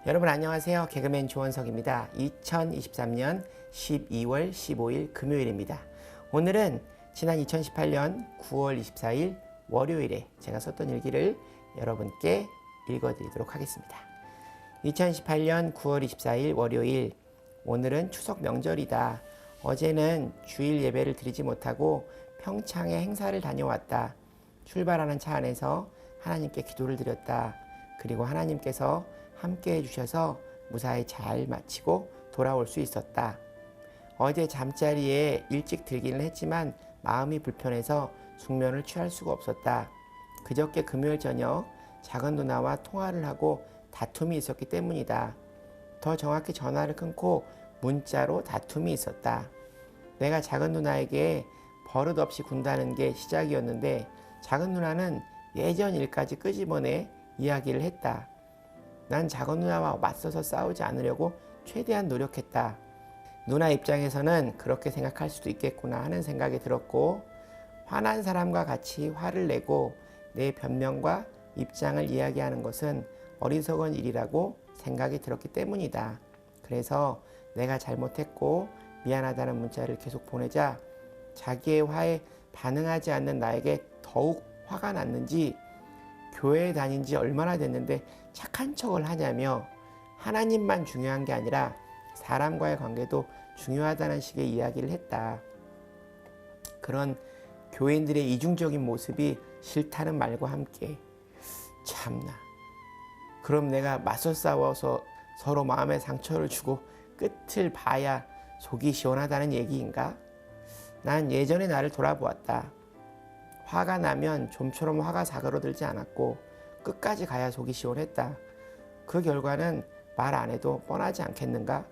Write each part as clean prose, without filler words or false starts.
여러분 안녕하세요. 개그맨 조원석입니다. 2023년 12월 15일 금요일입니다. 오늘은 지난 2018년 9월 24일 월요일에 제가 썼던 일기를 여러분께 읽어드리도록 하겠습니다. 2018년 9월 24일 월요일, 오늘은 추석 명절이다. 어제는 주일 예배를 드리지 못하고 평창에 행사를 다녀왔다. 출발하는 차 안에서 하나님께 기도를 드렸다. 그리고 하나님께서 함께 해주셔서 무사히 잘 마치고 돌아올 수 있었다. 어제 잠자리에 일찍 들기는 했지만 마음이 불편해서 숙면을 취할 수가 없었다. 그저께 금요일 저녁 작은 누나와 통화를 하고 다툼이 있었기 때문이다. 더 정확히 전화를 끊고 문자로 다툼이 있었다. 내가 작은 누나에게 버릇없이 군다는 게 시작이었는데 작은 누나는 예전 일까지 끄집어내 이야기를 했다. 난 작은 누나와 맞서서 싸우지 않으려고 최대한 노력했다. 누나 입장에서는 그렇게 생각할 수도 있겠구나 하는 생각이 들었고, 화난 사람과 같이 화를 내고 내 변명과 입장을 이야기하는 것은 어리석은 일이라고 생각이 들었기 때문이다. 그래서 내가 잘못했고 미안하다는 문자를 계속 보내자 자기의 화에 반응하지 않는 나에게 더욱 화가 났는지 교회에 다닌 지 얼마나 됐는데 착한 척을 하냐며 하나님만 중요한 게 아니라 사람과의 관계도 중요하다는 식의 이야기를 했다. 그런 교인들의 이중적인 모습이 싫다는 말과 함께 참나, 그럼 내가 맞서 싸워서 서로 마음에 상처를 주고 끝을 봐야 속이 시원하다는 얘기인가? 난 예전의 나를 돌아보았다. 화가 나면 좀처럼 화가 사그러들지 않았고 끝까지 가야 속이 시원했다. 그 결과는 말 안 해도 뻔하지 않겠는가?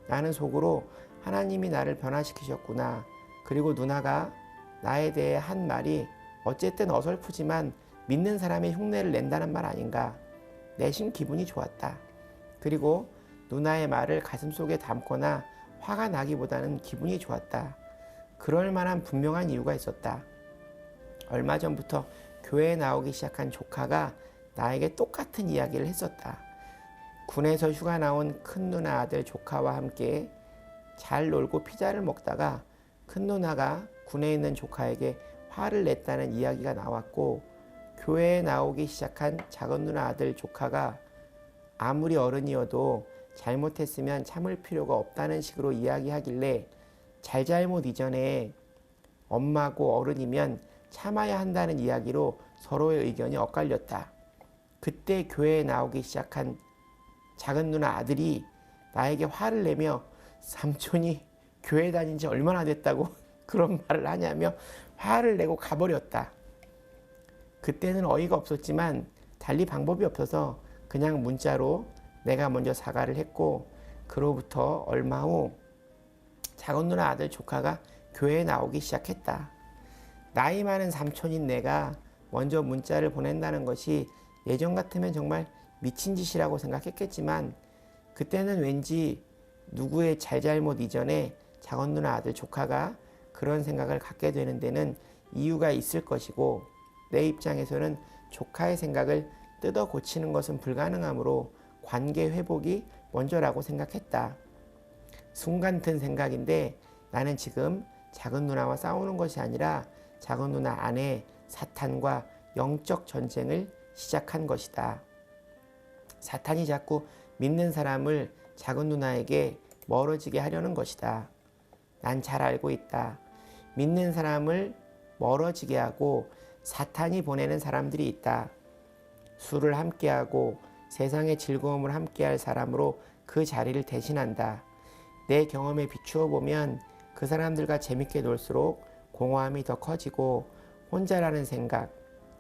나는 속으로 하나님이 나를 변화시키셨구나. 그리고 누나가 나에 대해 한 말이 어쨌든 어설프지만 믿는 사람의 흉내를 낸다는 말 아닌가? 내심 기분이 좋았다. 그리고 누나의 말을 가슴속에 담거나 화가 나기보다는 기분이 좋았다. 그럴 만한 분명한 이유가 있었다. 얼마 전부터 교회에 나오기 시작한 조카가 나에게 똑같은 이야기를 했었다. 군에서 휴가 나온 큰 누나 아들 조카와 함께 잘 놀고 피자를 먹다가 큰 누나가 군에 있는 조카에게 화를 냈다는 이야기가 나왔고, 교회에 나오기 시작한 작은 누나 아들 조카가 아무리 어른이어도 잘못했으면 참을 필요가 없다는 식으로 이야기하길래 잘잘못 이전에 엄마고 어른이면 참아야 한다는 이야기로 서로의 의견이 엇갈렸다. 그때 교회에 나오기 시작한 작은 누나 아들이 나에게 화를 내며 삼촌이 교회 다닌 지 얼마나 됐다고 그런 말을 하냐며 화를 내고 가버렸다. 그때는 어이가 없었지만 달리 방법이 없어서 그냥 문자로 내가 먼저 사과를 했고, 그로부터 얼마 후 작은 누나 아들 조카가 교회에 나오기 시작했다. 나이 많은 삼촌인 내가 먼저 문자를 보낸다는 것이 예전 같으면 정말 미친 짓이라고 생각했겠지만, 그때는 왠지 누구의 잘잘못 이전에 작은 누나 아들 조카가 그런 생각을 갖게 되는 데는 이유가 있을 것이고, 내 입장에서는 조카의 생각을 뜯어 고치는 것은 불가능하므로 관계 회복이 먼저라고 생각했다. 순간 든 생각인데 나는 지금 작은 누나와 싸우는 것이 아니라 작은 누나 안에 사탄과 영적 전쟁을 시작한 것이다. 사탄이 자꾸 믿는 사람을 작은 누나에게 멀어지게 하려는 것이다. 난 잘 알고 있다. 믿는 사람을 멀어지게 하고 사탄이 보내는 사람들이 있다. 술을 함께하고 세상의 즐거움을 함께할 사람으로 그 자리를 대신한다. 내 경험에 비추어 보면 그 사람들과 재밌게 놀수록 공허함이 더 커지고 혼자라는 생각,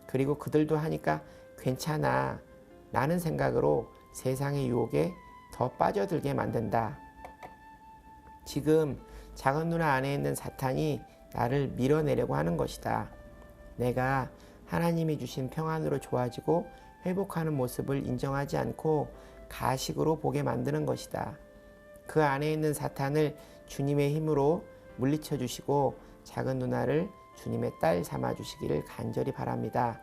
그리고 그들도 하니까 괜찮아 라는 생각으로 세상의 유혹에 더 빠져들게 만든다. 지금 작은 누나 안에 있는 사탄이 나를 밀어내려고 하는 것이다. 내가 하나님이 주신 평안으로 좋아지고 회복하는 모습을 인정하지 않고 가식으로 보게 만드는 것이다. 그 안에 있는 사탄을 주님의 힘으로 물리쳐 주시고 작은 누나를 주님의 딸 삼아 주시기를 간절히 바랍니다.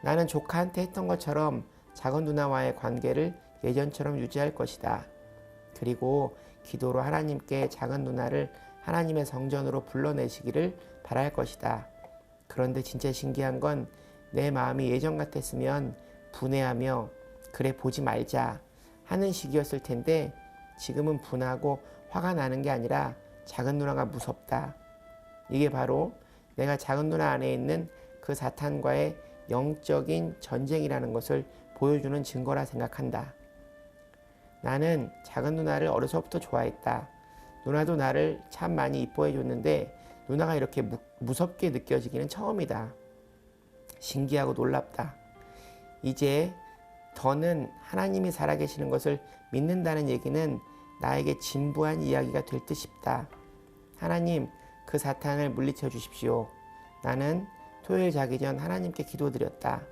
나는 조카한테 했던 것처럼 작은 누나와의 관계를 예전처럼 유지할 것이다. 그리고 기도로 하나님께 작은 누나를 하나님의 성전으로 불러내시기를 바랄 것이다. 그런데 진짜 신기한 건 내 마음이 예전 같았으면 분해하며 그래 보지 말자 하는 식이었을 텐데 지금은 분하고 화가 나는 게 아니라 작은 누나가 무섭다. 이게 바로 내가 작은 누나 안에 있는 그 사탄과의 영적인 전쟁이라는 것을 보여주는 증거라 생각한다. 나는 작은 누나를 어려서부터 좋아했다. 누나도 나를 참 많이 이뻐해 줬는데 누나가 이렇게 무섭게 느껴지기는 처음이다. 신기하고 놀랍다. 이제 더는 하나님이 살아계시는 것을 믿는다는 얘기는 나에게 진부한 이야기가 될 듯 싶다. 하나님, 그 사탄을 물리쳐 주십시오. 나는 토요일 자기 전 하나님께 기도드렸다.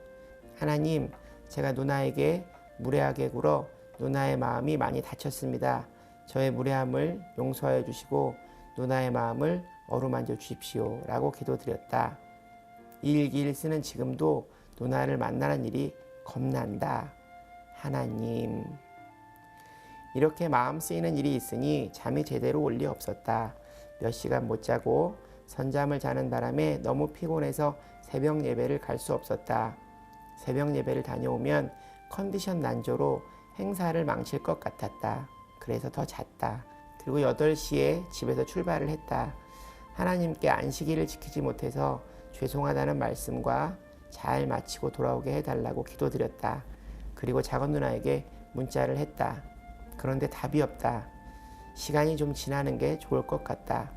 하나님, 제가 누나에게 무례하게 굴어 누나의 마음이 많이 다쳤습니다. 저의 무례함을 용서하여 주시고 누나의 마음을 어루만져 주십시오. 라고 기도드렸다. 이 일기를 쓰는 지금도 누나를 만나는 일이 겁난다. 하나님. 이렇게 마음 쓰이는 일이 있으니 잠이 제대로 올 리 없었다. 몇 시간 못 자고 선잠을 자는 바람에 너무 피곤해서 새벽 예배를 갈 수 없었다. 새벽 예배를 다녀오면 컨디션 난조로 행사를 망칠 것 같았다. 그래서 더 잤다. 그리고 8시에 집에서 출발을 했다. 하나님께 안식일을 지키지 못해서 죄송하다는 말씀과 잘 마치고 돌아오게 해달라고 기도드렸다. 그리고 작은 누나에게 문자를 했다. 그런데 답이 없다. 시간이 좀 지나는 게 좋을 것 같다.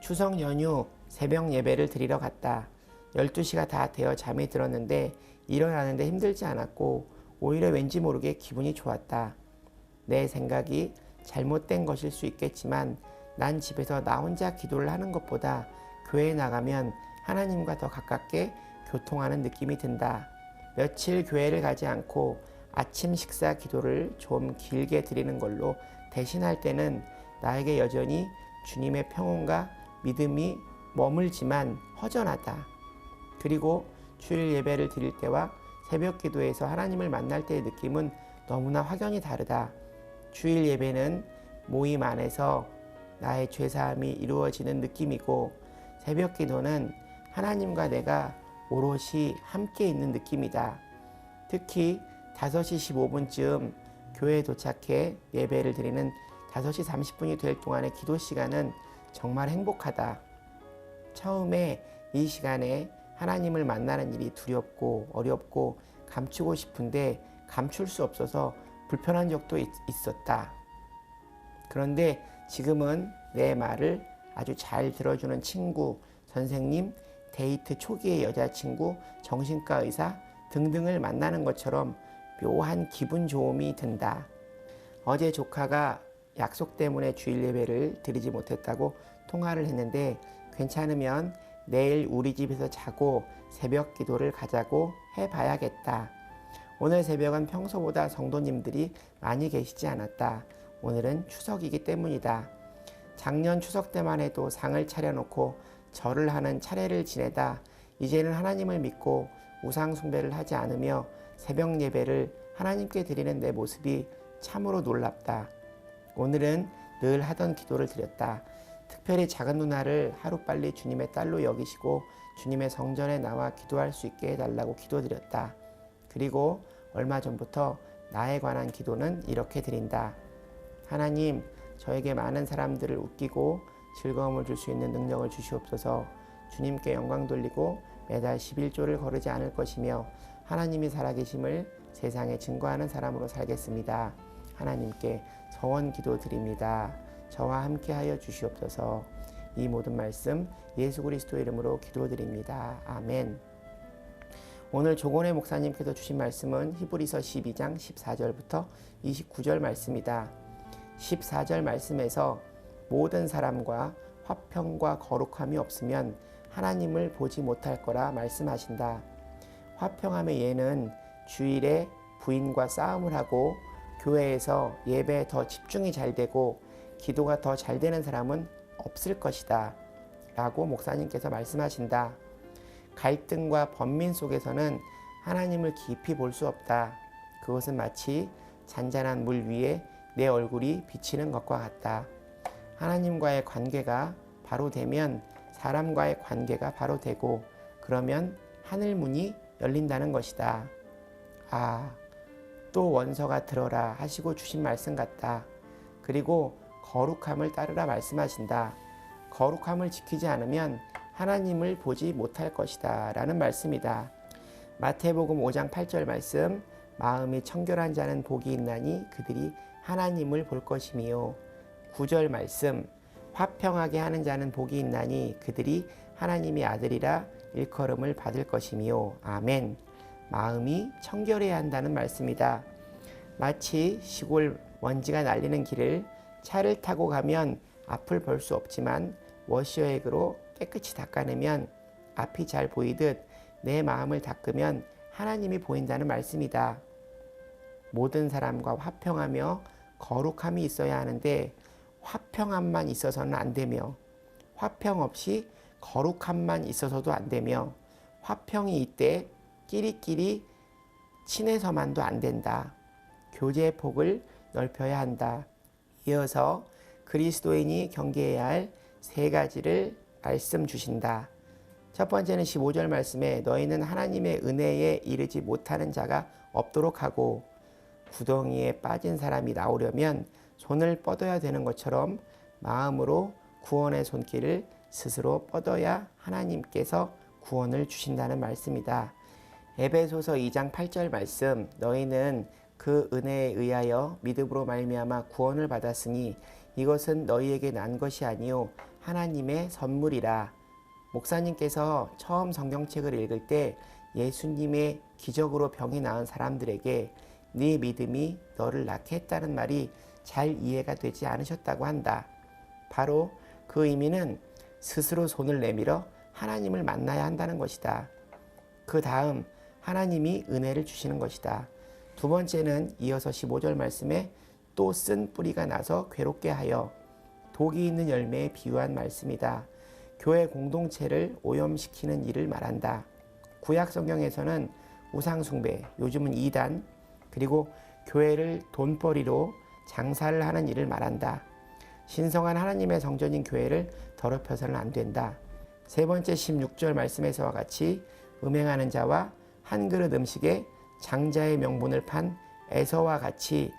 추석 연휴 새벽 예배를 드리러 갔다. 12시가 다 되어 잠이 들었는데 일어나는데 힘들지 않았고 오히려 왠지 모르게 기분이 좋았다. 내 생각이 잘못된 것일 수 있겠지만 난 집에서 나 혼자 기도를 하는 것보다 교회에 나가면 하나님과 더 가깝게 교통하는 느낌이 든다. 며칠 교회를 가지 않고 아침 식사 기도를 좀 길게 드리는 걸로 대신할 때는 나에게 여전히 주님의 평온과 믿음이 머물지만 허전하다. 그리고 주일 예배를 드릴 때와 새벽 기도에서 하나님을 만날 때의 느낌은 너무나 확연히 다르다. 주일 예배는 모임 안에서 나의 죄사함이 이루어지는 느낌이고 새벽 기도는 하나님과 내가 오롯이 함께 있는 느낌이다. 특히 5시 15분쯤 교회에 도착해 예배를 드리는 5시 30분이 될 동안의 기도 시간은 정말 행복하다. 처음에 이 시간에 하나님을 만나는 일이 두렵고 어렵고 감추고 싶은데 감출 수 없어서 불편한 적도 있었다. 그런데 지금은 내 말을 아주 잘 들어주는 친구, 선생님, 데이트 초기의 여자친구, 정신과 의사 등등을 만나는 것처럼 묘한 기분 좋음이 든다. 어제 조카가 약속 때문에 주일 예배를 드리지 못했다고 통화를 했는데 괜찮으면 내일 우리 집에서 자고 새벽 기도를 가자고 해봐야겠다. 오늘 새벽은 평소보다 성도님들이 많이 계시지 않았다. 오늘은 추석이기 때문이다. 작년 추석 때만 해도 상을 차려놓고 절을 하는 차례를 지내다 이제는 하나님을 믿고 우상 숭배를 하지 않으며 새벽 예배를 하나님께 드리는 내 모습이 참으로 놀랍다. 오늘은 늘 하던 기도를 드렸다. 특별히 작은 누나를 하루빨리 주님의 딸로 여기시고 주님의 성전에 나와 기도할 수 있게 해달라고 기도드렸다. 그리고 얼마 전부터 나에 관한 기도는 이렇게 드린다. 하나님, 저에게 많은 사람들을 웃기고 즐거움을 줄 수 있는 능력을 주시옵소서. 주님께 영광 돌리고 매달 11조를 거르지 않을 것이며 하나님이 살아계심을 세상에 증거하는 사람으로 살겠습니다. 하나님께 서원 기도드립니다. 저와 함께하여 주시옵소서. 이 모든 말씀 예수 그리스도 이름으로 기도드립니다. 아멘. 오늘 조곤의 목사님께서 주신 말씀은 히브리서 12장 14절부터 29절 말씀이다. 14절 말씀에서 모든 사람과 화평과 거룩함이 없으면 하나님을 보지 못할 거라 말씀하신다. 화평함의 예는 주일에 부인과 싸움을 하고 교회에서 예배에 더 집중이 잘 되고 기도가 더 잘 되는 사람은 없을 것이다 라고 목사님께서 그것은 마치 잔잔한 물 위에 내 얼굴이 비치는 것과 같다. 하나님과의 관계가 바로 되면 사람과의 관계가 바로 되고 그러면 하늘 문이 열린다는 것이다. 아, 또 원서가 들어라 하시고 주신 말씀 같다. 그리고 거룩함을 따르라 말씀하신다. 거룩함을 지키지 않으면 하나님을 보지 못할 것이다 라는 말씀이다. 마태복음 5장 8절 말씀, 마음이 청결한 자는 복이 있나니 그들이 하나님을 볼 것이며, 9절 말씀, 화평하게 하는 자는 복이 있나니 그들이 하나님의 아들이라 일컬음을 받을 것이며. 아멘. 마음이 청결해야 한다는 말씀이다. 마치 시골 먼지가 날리는 길을 차를 타고 가면 앞을 볼 수 없지만 워셔액으로 깨끗이 닦아내면 앞이 잘 보이듯 내 마음을 닦으면 하나님이 보인다는 말씀이다. 모든 사람과 화평하며 거룩함이 있어야 하는데 화평함만 있어서는 안 되며, 화평 없이 거룩함만 있어서도 안 되며, 화평이 이때 끼리끼리 친해서만도 안 된다. 교제의 폭을 넓혀야 한다. 이어서 그리스도인이 경계해야 할 세 가지를 말씀 주신다. 첫 번째는 15절 말씀에 너희는 하나님의 은혜에 이르지 못하는 자가 없도록 하고, 구덩이에 빠진 사람이 나오려면 손을 뻗어야 되는 것처럼 마음으로 구원의 손길을 스스로 뻗어야 하나님께서 구원을 주신다는 말씀이다. 에베소서 2장 8절 말씀, 너희는 그 은혜에 의하여 믿음으로 말미암아 구원을 받았으니 이것은 너희에게 난 것이 아니요 하나님의 선물이라. 목사님께서 처음 성경책을 읽을 때 예수님의 기적으로 병이 나은 사람들에게 네 믿음이 너를 낫게 했다는 말이 잘 이해가 되지 않으셨다고 한다. 바로 그 의미는 스스로 손을 내밀어 하나님을 만나야 한다는 것이다. 그 다음 하나님이 은혜를 주시는 것이다. 두 번째는 이어서 15절 말씀에 또 쓴 뿌리가 나서 괴롭게 하여, 독이 있는 열매에 비유한 말씀이다. 교회 공동체를 오염시키는 일을 말한다. 구약 성경에서는 우상 숭배, 요즘은 이단, 그리고 교회를 돈벌이로 장사를 하는 일을 말한다. 신성한 하나님의 성전인 교회를 더럽혀서는 안 된다. 세 번째 16절 말씀에서와 같이 음행하는 자와 한 그릇 음식에 장자의 명분을 판 에서와 같이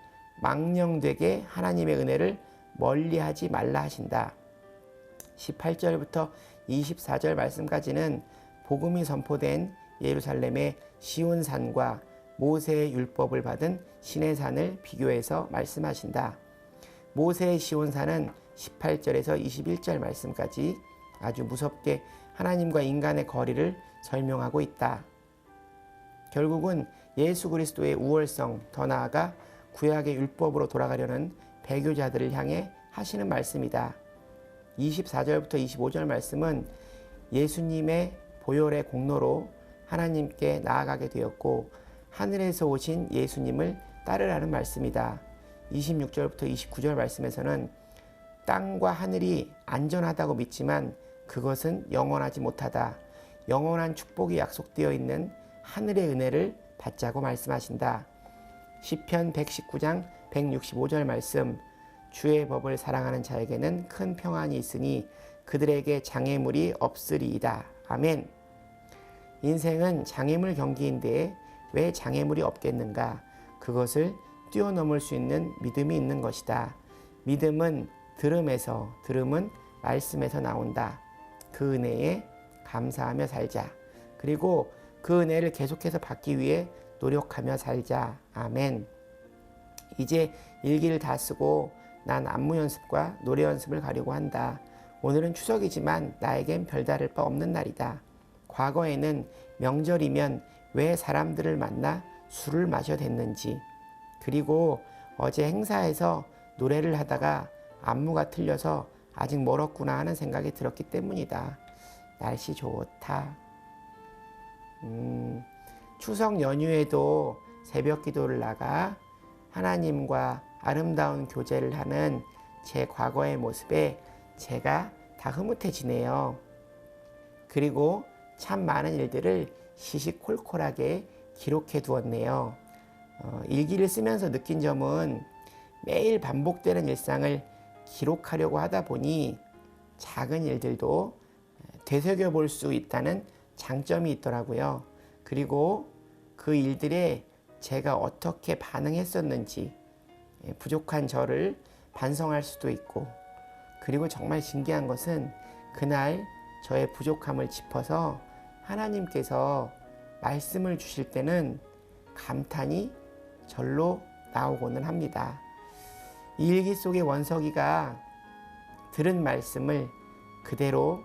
망령되게 하나님의 은혜를 멀리하지 말라 하신다. 18절부터 24절 말씀까지는 복음이 선포된 예루살렘의 시온산과 모세의 율법을 받은 시내산을 비교해서 말씀하신다. 모세의 시온산은 18절에서 21절 말씀까지 아주 무섭게 하나님과 인간의 거리를 설명하고 있다. 결국은 예수 그리스도의 우월성, 더 나아가 구약의 율법으로 돌아가려는 배교자들을 향해 하시는 말씀이다. 24절부터 25절 말씀은 예수님의 보혈의 공로로 하나님께 나아가게 되었고 하늘에서 오신 예수님을 따르라는 말씀이다. 26절부터 29절 말씀에서는 땅과 하늘이 안전하다고 믿지만 그것은 영원하지 못하다. 영원한 축복이 약속되어 있는 하늘의 은혜를 받자고 말씀하신다. 시편 119장 165절 말씀, 주의 법을 사랑하는 자에게는 큰 평안이 있으니 그들에게 장애물이 없으리이다. 아멘. 인생은 장애물 경기인데 왜 장애물이 없겠는가? 그것을 뛰어넘을 수 있는 믿음이 있는 것이다. 믿음은 들음에서, 들음은 말씀에서 나온다. 그 은혜에 감사하며 살자. 그리고 그 은혜를 계속해서 받기 위해 노력하며 살자. 아멘. 이제 일기를 다 쓰고 난 안무 연습과 노래 연습을 가려고 한다. 오늘은 추석이지만 나에겐 별다를 바 없는 날이다. 과거에는 명절이면 왜 사람들을 만나 술을 마셔 댔는지, 그리고 어제 행사에서 노래를 하다가 안무가 틀려서 아직 멀었구나 하는 생각이 들었기 때문이다. 날씨 좋다. 추석 연휴에도 새벽 기도를 나가 하나님과 아름다운 교제를 하는 제 과거의 모습에 제가 다 흐뭇해지네요. 그리고 참 많은 일들을 시시콜콜하게 기록해 두었네요. 일기를 쓰면서 느낀 점은 매일 반복되는 일상을 기록하려고 하다 보니 작은 일들도 되새겨 볼 수 있다는 장점이 있더라고요. 그리고 그 일들에 제가 어떻게 반응했었는지 부족한 저를 반성할 수도 있고, 그리고 정말 신기한 것은 그날 저의 부족함을 짚어서 하나님께서 말씀을 주실 때는 감탄이 절로 나오고는 합니다. 이 일기 속의 원석이가 들은 말씀을 그대로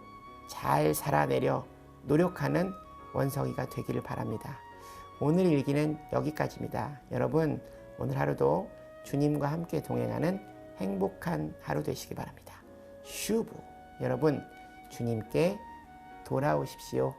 잘 살아내려 노력하는 원석이가 되기를 바랍니다. 오늘 일기는 여기까지입니다. 여러분, 오늘 하루도 주님과 함께 동행하는 행복한 하루 되시기 바랍니다. 슈브. 여러분, 주님께 돌아오십시오.